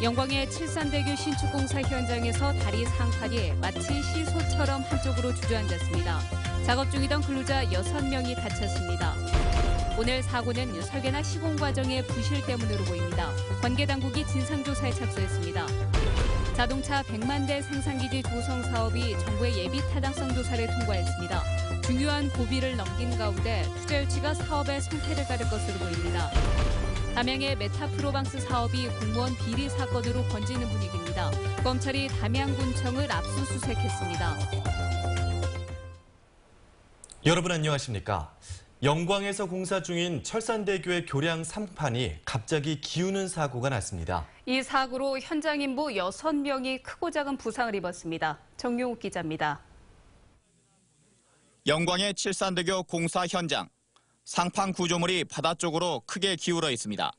영광의 칠산대교 신축공사 현장에서 다리 상판이 마치 시소처럼 한쪽으로 주저앉았습니다. 작업 중이던 근로자 6명이 다쳤습니다. 오늘 사고는 설계나 시공 과정의 부실 때문으로 보입니다. 관계 당국이 진상조사에 착수했습니다. 자동차 100만 대 생산기지 조성 사업이 정부의 예비 타당성 조사를 통과했습니다. 중요한 고비를 넘긴 가운데 투자 유치가 사업의 성패를 가를 것으로 보입니다. 담양의 메타프로방스 사업이 공무원 비리 사건으로 번지는 분위기입니다. 검찰이 담양군청을 압수수색했습니다. 여러분 안녕하십니까? 영광에서 공사 중인 철산대교의 교량 상판이 갑자기 기우는 사고가 났습니다. 이 사고로 현장 인부 6명이 크고 작은 부상을 입었습니다. 정용욱 기자입니다. 영광의 칠산대교 공사 현장. 상판 구조물이 바다 쪽으로 크게 기울어 있습니다.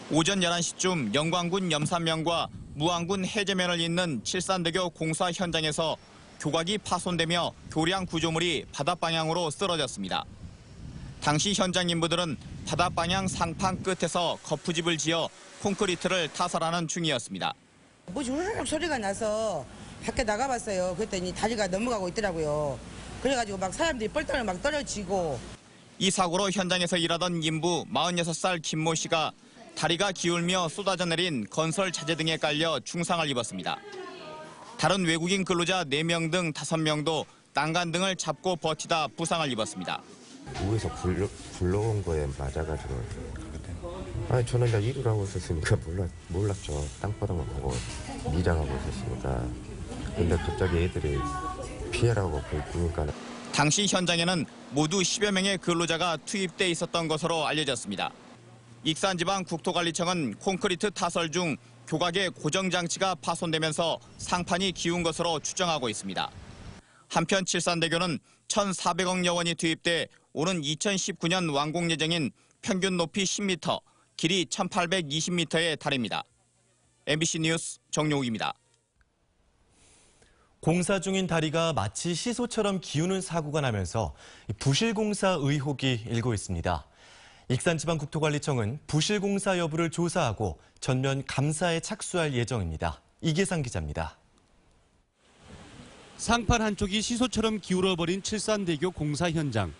오전 11시쯤 영광군 염산면과 무안군 해제면을 잇는 칠산대교 공사 현장에서 교각이 파손되며 교량 구조물이 바다 방향으로 쓰러졌습니다. 당시 현장 인부들은 바다 방향 상판 끝에서 거푸집을 지어 콘크리트를 타설하는 중이었습니다. 뭐지 우르륵 소리가 나서 밖에 나가봤어요. 그랬더니 다리가 넘어가고 있더라고요. 그래가지고 막 사람들이 뻘떡을 막 떨어지고. 이 사고로 현장에서 일하던 인부 46살 김모 씨가 다리가 기울며 쏟아져 내린 건설 자재 등에 깔려 중상을 입었습니다. 다른 외국인 근로자 4명 등 5명도 난간 등을 잡고 버티다 부상을 입었습니다. 위에서 불러온 거에 맞아가지고. 아니 저는 다 일을 하고 있었으니까 몰랐죠. 땅바닥만 보고 미장하고 있었으니까. 근데 갑자기 애들이 피해라고 보니까. 당시 현장에는 모두 10여 명의 근로자가 투입돼 있었던 것으로 알려졌습니다. 익산지방 국토관리청은 콘크리트 타설 중 교각의 고정장치가 파손되면서 상판이 기운 것으로 추정하고 있습니다. 한편 칠산대교는 1,400억여 원이 투입돼 오는 2019년 완공 예정인 평균 높이 10m, 길이 1,820m에 달입니다. MBC 뉴스 정용욱입니다. 공사 중인 다리가 마치 시소처럼 기우는 사고가 나면서 부실공사 의혹이 일고 있습니다. 익산지방국토관리청은 부실공사 여부를 조사하고 전면 감사에 착수할 예정입니다. 이계상 기자입니다. 상판 한쪽이 시소처럼 기울어버린 칠산대교 공사 현장.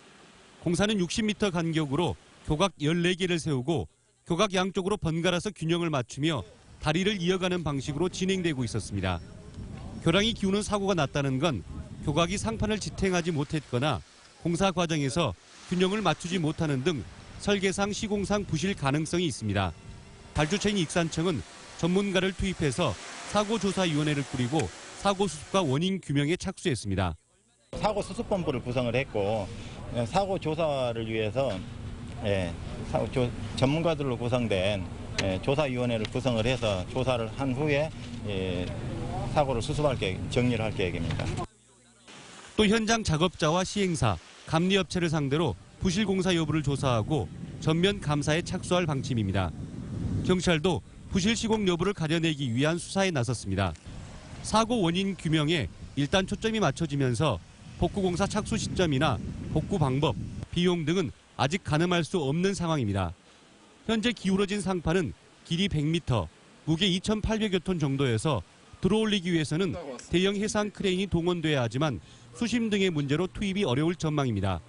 공사는 60m 간격으로 교각 14개를 세우고 교각 양쪽으로 번갈아서 균형을 맞추며 다리를 이어가는 방식으로 진행되고 있었습니다. 교량이 기우는 사고가 났다는 건 교각이 상판을 지탱하지 못했거나 공사 과정에서 균형을 맞추지 못하는 등 설계상 시공상 부실 가능성이 있습니다. 발주처인 익산청은 전문가를 투입해서 사고조사위원회를 꾸리고 사고 수습과 원인 규명에 착수했습니다. 사고 수습본부를 구성을 했고 사고 조사를 위해서 전문가들로 구성된 조사위원회를 구성을 해서 조사를 한 후에 사고를 수습할 계획, 정리를 할 계획입니다. 또 현장 작업자와 시행사, 감리업체를 상대로 부실 공사 여부를 조사하고 전면 감사에 착수할 방침입니다. 경찰도 부실 시공 여부를 가려내기 위한 수사에 나섰습니다. 사고 원인 규명에 일단 초점이 맞춰지면서 복구공사 착수 시점이나 복구 방법, 비용 등은 아직 가늠할 수 없는 상황입니다. 현재 기울어진 상판은 길이 100m, 무게 2,800여 톤 정도여서 들어올리기 위해서는 대형 해상 크레인이 동원돼야 하지만 수심 등의 문제로 투입이 어려울 전망입니다.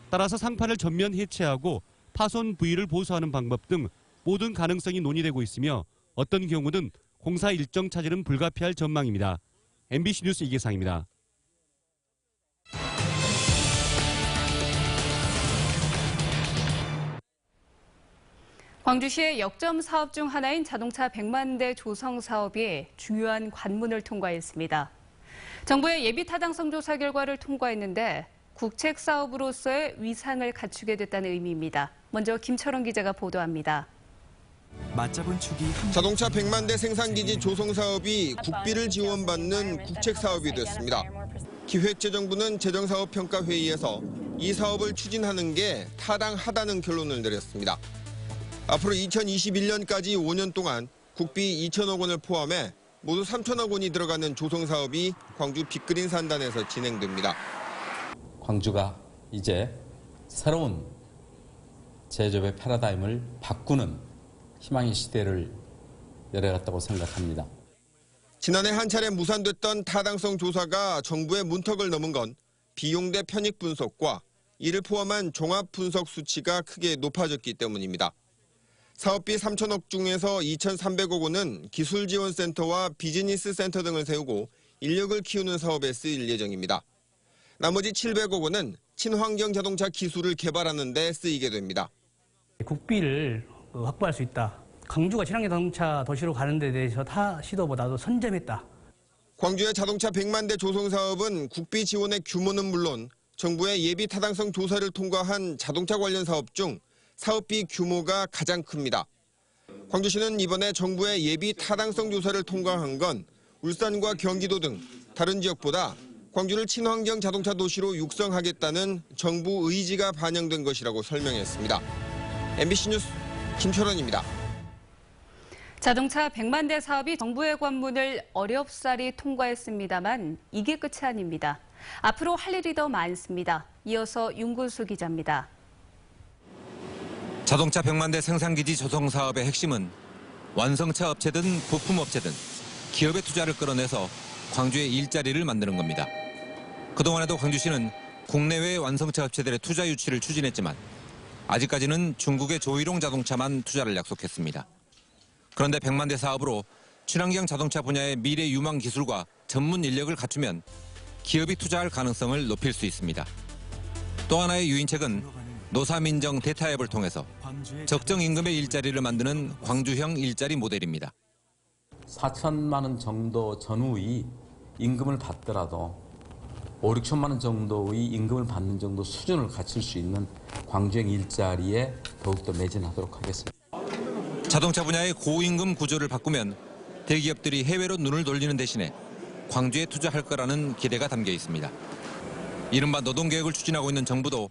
따라서 상판을 전면 해체하고 파손 부위를 보수하는 방법 등 모든 가능성이 논의되고 있으며 어떤 경우든 공사 일정 차질은 불가피할 전망입니다. MBC 뉴스 이계상입니다. 광주시의 역점 사업 중 하나인 자동차 100만 대 조성 사업이 중요한 관문을 통과했습니다. 정부의 예비 타당성 조사 결과를 통과했는데 국책 사업으로서의 위상을 갖추게 됐다는 의미입니다. 먼저 김철원 기자가 보도합니다. 맞잡은 축이 자동차 100만 대 생산기지 조성 사업이 국비를 지원받는 국책 사업이 됐습니다. 기획재정부는 재정사업평가회의에서 이 사업을 추진하는 게 타당하다는 결론을 내렸습니다. 앞으로 2021년까지 5년 동안 국비 2천억 원을 포함해 모두 3천억 원이 들어가는 조성 사업이 광주 빅그린 산단에서 진행됩니다. 광주가 이제 새로운 제조업의 패러다임을 바꾸는 희망의 시대를 열어갔다고 생각합니다. 지난해 한 차례 무산됐던 타당성 조사가 정부의 문턱을 넘은 건 비용 대 편익 분석과 이를 포함한 종합 분석 수치가 크게 높아졌기 때문입니다. 사업비 3천억 중에서 2,300억 원은 기술지원센터와 비즈니스 센터 등을 세우고 인력을 키우는 사업에 쓰일 예정입니다. 나머지 700억 원은 친환경 자동차 기술을 개발하는 데 쓰이게 됩니다. 국비를 확보할 수 있다. 광주가 친환경 자동차 도시로 가는 데 대해서 타 시도보다도 선점했다. 광주의 자동차 100만 대 조성 사업은 국비 지원의 규모는 물론 정부의 예비 타당성 조사를 통과한 자동차 관련 사업 중 사업비 규모가 가장 큽니다. 광주시는 이번에 정부의 예비 타당성 조사를 통과한 건 울산과 경기도 등 다른 지역보다 광주를 친환경 자동차 도시로 육성하겠다는 정부 의지가 반영된 것이라고 설명했습니다. MBC 뉴스 김철원입니다. 자동차 100만 대 사업이 정부의 관문을 어렵사리 통과했습니다만 이게 끝이 아닙니다. 앞으로 할 일이 더 많습니다. 이어서 윤구수 기자입니다. 자동차 100만 대 생산기지 조성 사업의 핵심은 완성차 업체든 부품업체든 기업의 투자를 끌어내서 광주의 일자리를 만드는 겁니다. 그동안에도 광주시는 국내외 완성차 업체들의 투자 유치를 추진했지만 아직까지는 중국의 조일용 자동차만 투자를 약속했습니다. 그런데 100만 대 사업으로 친환경 자동차 분야의 미래 유망 기술과 전문 인력을 갖추면 기업이 투자할 가능성을 높일 수 있습니다. 또 하나의 유인책은 노사민정 대타협을 통해서 적정 임금의 일자리를 만드는 광주형 일자리 모델입니다. 4천만 원 정도 전후의 임금을 받더라도 5, 6천만 원 정도의 임금을 받는 정도 수준을 갖출 수 있는 광주형 일자리에 더욱더 매진하도록 하겠습니다. 자동차 분야의 고임금 구조를 바꾸면 대기업들이 해외로 눈을 돌리는 대신에 광주에 투자할 거라는 기대가 담겨 있습니다. 이른바 노동개혁을 추진하고 있는 정부도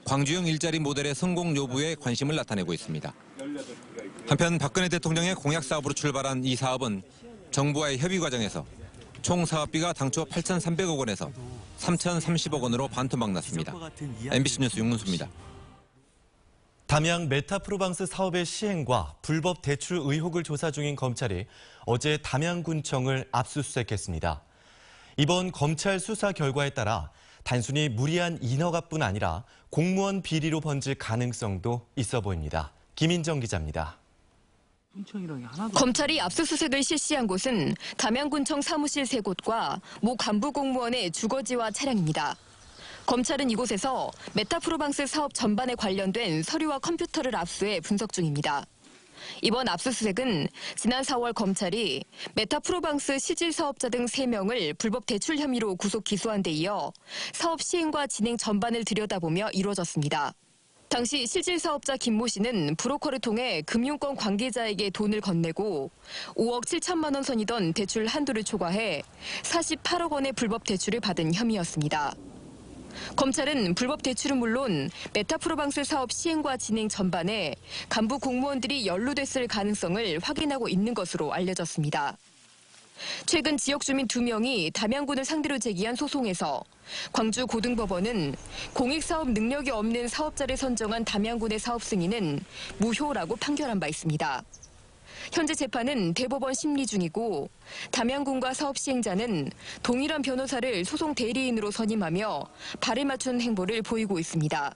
광주형 일자리 모델의 성공 여부에 관심을 나타내고 있습니다. 한편 박근혜 대통령의 공약 사업으로 출발한 이 사업은 정부와의 협의 과정에서 총 사업비가 당초 8,300억 원에서 3,030억 원으로 반토막 났습니다. MBC 뉴스 윤문수입니다. 담양 메타프로방스 사업의 시행과 불법 대출 의혹을 조사 중인 검찰이 어제 담양군청을 압수수색했습니다. 이번 검찰 수사 결과에 따라 단순히 무리한 인허가뿐 아니라 공무원 비리로 번질 가능성도 있어 보입니다. 김인정 기자입니다. 검찰이 압수수색을 실시한 곳은 담양군청 사무실 3곳과 모 간부 공무원의 주거지와 차량입니다. 검찰은 이곳에서 메타프로방스 사업 전반에 관련된 서류와 컴퓨터를 압수해 분석 중입니다. 이번 압수수색은 지난 4월 검찰이 메타프로방스 시질 사업자 등 3명을 불법 대출 혐의로 구속 기소한 데 이어 사업 시행과 진행 전반을 들여다보며 이루어졌습니다. 당시 실질 사업자 김모 씨는 브로커를 통해 금융권 관계자에게 돈을 건네고 5억 7천만 원 선이던 대출 한도를 초과해 48억 원의 불법 대출을 받은 혐의였습니다. 검찰은 불법 대출은 물론 메타프로방스 사업 시행과 진행 전반에 간부 공무원들이 연루됐을 가능성을 확인하고 있는 것으로 알려졌습니다. 최근 지역 주민 2명이 담양군을 상대로 제기한 소송에서 광주고등법원은 공익사업 능력이 없는 사업자를 선정한 담양군의 사업 승인은 무효라고 판결한 바 있습니다. 현재 재판은 대법원 심리 중이고 담양군과 사업 시행자는 동일한 변호사를 소송 대리인으로 선임하며 발에 맞춘 행보를 보이고 있습니다.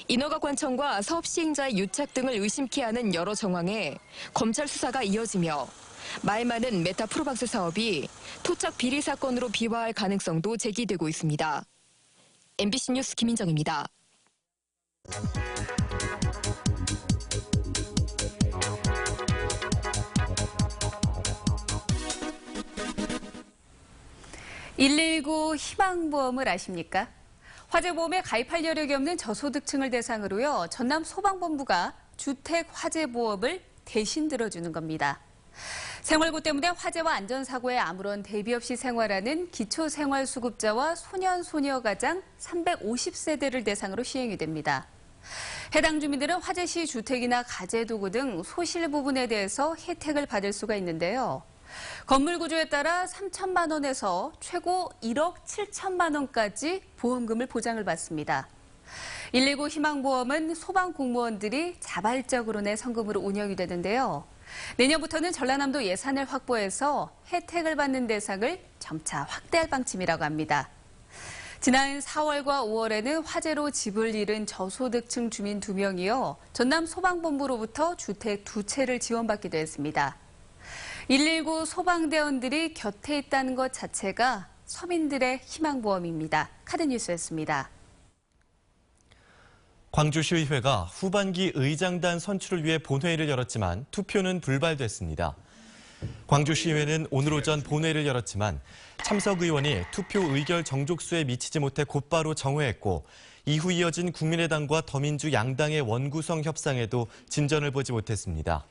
인허가관청과 사업 시행자의 유착 등을 의심케 하는 여러 정황에 검찰 수사가 이어지며 말 많은 메타프로방스 사업이 토착 비리 사건으로 비화할 가능성도 제기되고 있습니다. MBC 뉴스 김인정입니다. (119) 희망보험을 아십니까? 화재보험에 가입할 여력이 없는 저소득층을 대상으로요. 전남 소방본부가 주택 화재보험을 대신 들어주는 겁니다. 생활고 때문에 화재와 안전사고에 아무런 대비 없이 생활하는 기초생활수급자와 소년, 소녀가장 350세대를 대상으로 시행이 됩니다. 해당 주민들은 화재 시 주택이나 가재도구 등 소실 부분에 대해서 혜택을 받을 수가 있는데요. 건물 구조에 따라 3천만 원에서 최고 1억 7천만 원까지 보험금을 보장을 받습니다. 119 희망보험은 소방 공무원들이 자발적으로 내 성금으로 운영이 되는데요. 내년부터는 전라남도 예산을 확보해서 혜택을 받는 대상을 점차 확대할 방침이라고 합니다. 지난 4월과 5월에는 화재로 집을 잃은 저소득층 주민 2명이요. 전남 소방본부로부터 주택 2채를 지원받기도 했습니다. 119 소방대원들이 곁에 있다는 것 자체가 서민들의 희망보험입니다. 카드뉴스였습니다. 광주시의회가 후반기 의장단 선출을 위해 본회의를 열었지만 투표는 불발됐습니다. 광주시의회는 오늘 오전 본회의를 열었지만 참석 의원이 투표 의결 정족수에 미치지 못해 곧바로 정회했고 이후 이어진 국민의당과 더민주 양당의 원구성 협상에도 진전을 보지 못했습니다.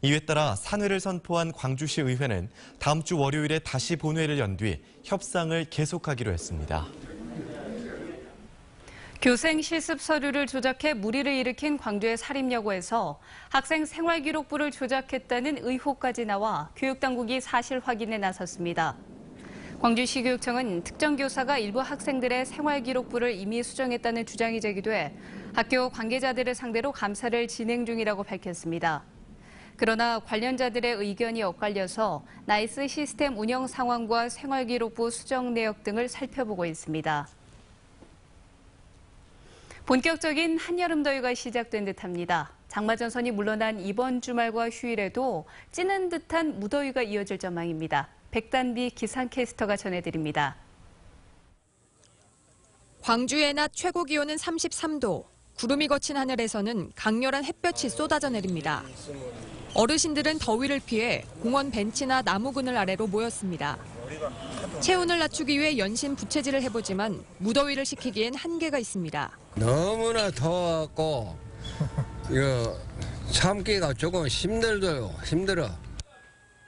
이에 따라 산회를 선포한 광주시의회는 다음 주 월요일에 다시 본회의를 연 뒤 협상을 계속하기로 했습니다. 교생 실습 서류를 조작해 물의를 일으킨 광주의 사립여고에서 학생 생활기록부를 조작했다는 의혹까지 나와 교육당국이 사실 확인에 나섰습니다. 광주시교육청은 특정 교사가 일부 학생들의 생활기록부를 이미 수정했다는 주장이 제기돼 학교 관계자들을 상대로 감사를 진행 중이라고 밝혔습니다. 그러나 관련자들의 의견이 엇갈려서 나이스 시스템 운영 상황과 생활기록부 수정 내역 등을 살펴보고 있습니다. 본격적인 한여름 더위가 시작된 듯합니다. 장마 전선이 물러난 이번 주말과 휴일에도 찌는 듯한 무더위가 이어질 전망입니다. 백단비 기상캐스터가 전해드립니다. 광주의 낮 최고 기온은 33도, 구름이 거친 하늘에서는 강렬한 햇볕이 쏟아져 내립니다. 어르신들은 더위를 피해 공원 벤치나 나무 그늘 아래로 모였습니다. 체온을 낮추기 위해 연신 부채질을 해보지만 무더위를 식히기엔 한계가 있습니다. 너무나 더워갖고 이거 참기가 조금 힘들어.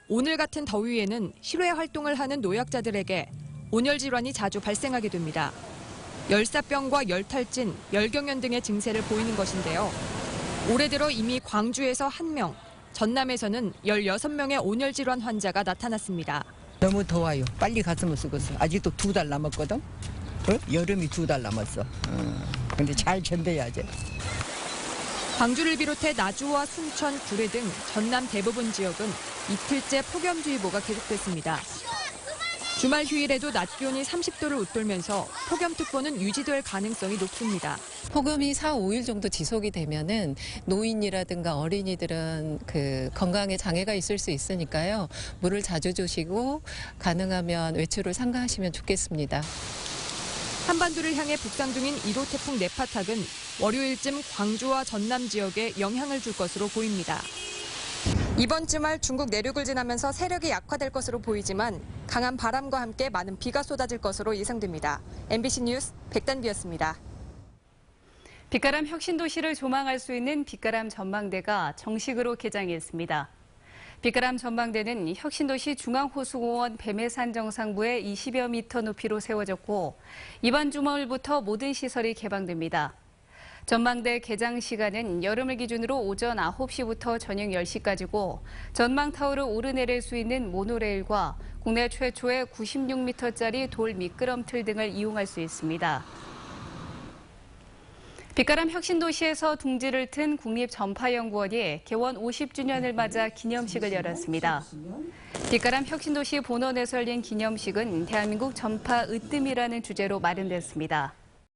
오늘 같은 더위에는 실외 활동을 하는 노약자들에게 온열 질환이 자주 발생하게 됩니다. 열사병과 열탈진, 열경련 등의 증세를 보이는 것인데요. 올해 들어 이미 광주에서 1명, 전남에서는 16명의 온열 질환 환자가 나타났습니다. 너무 더워요. 빨리 갔으면 쓰겠어. 아직도 2달 남았거든. 여름이 2달 남았어. 근데 잘 견뎌야지. 광주를 비롯해 나주와 순천, 구례 등 전남 대부분 지역은 이틀째 폭염주의보가 계속됐습니다. 주말 휴일에도 낮 기온이 30도를 웃돌면서 폭염특보는 유지될 가능성이 높습니다. 폭염이 4, 5일 정도 지속이 되면은 노인이라든가 어린이들은 건강에 장애가 있을 수 있으니까요. 물을 자주 주시고 가능하면 외출을 삼가하시면 좋겠습니다. 한반도를 향해 북상 중인 1호 태풍 네파탁은 월요일쯤 광주와 전남 지역에 영향을 줄 것으로 보입니다. 이번 주말 중국 내륙을 지나면서 세력이 약화될 것으로 보이지만 강한 바람과 함께 많은 비가 쏟아질 것으로 예상됩니다. MBC 뉴스 백단비였습니다. 빛가람 혁신도시를 조망할 수 있는 빛가람 전망대가 정식으로 개장했습니다. 빛가람 전망대는 혁신도시 중앙호수공원 뱀해산 정상부에 20여 미터 높이로 세워졌고 이번 주말부터 모든 시설이 개방됩니다. 전망대 개장 시간은 여름을 기준으로 오전 9시부터 저녁 10시까지고 전망타워를 오르내릴 수 있는 모노레일과 국내 최초의 96m짜리 돌 미끄럼틀 등을 이용할 수 있습니다. 빛가람 혁신도시에서 둥지를 튼 국립전파연구원이 개원 50주년을 맞아 기념식을 열었습니다. 빛가람 혁신도시 본원에서 열린 기념식은 대한민국 전파 으뜸이라는 주제로 마련됐습니다.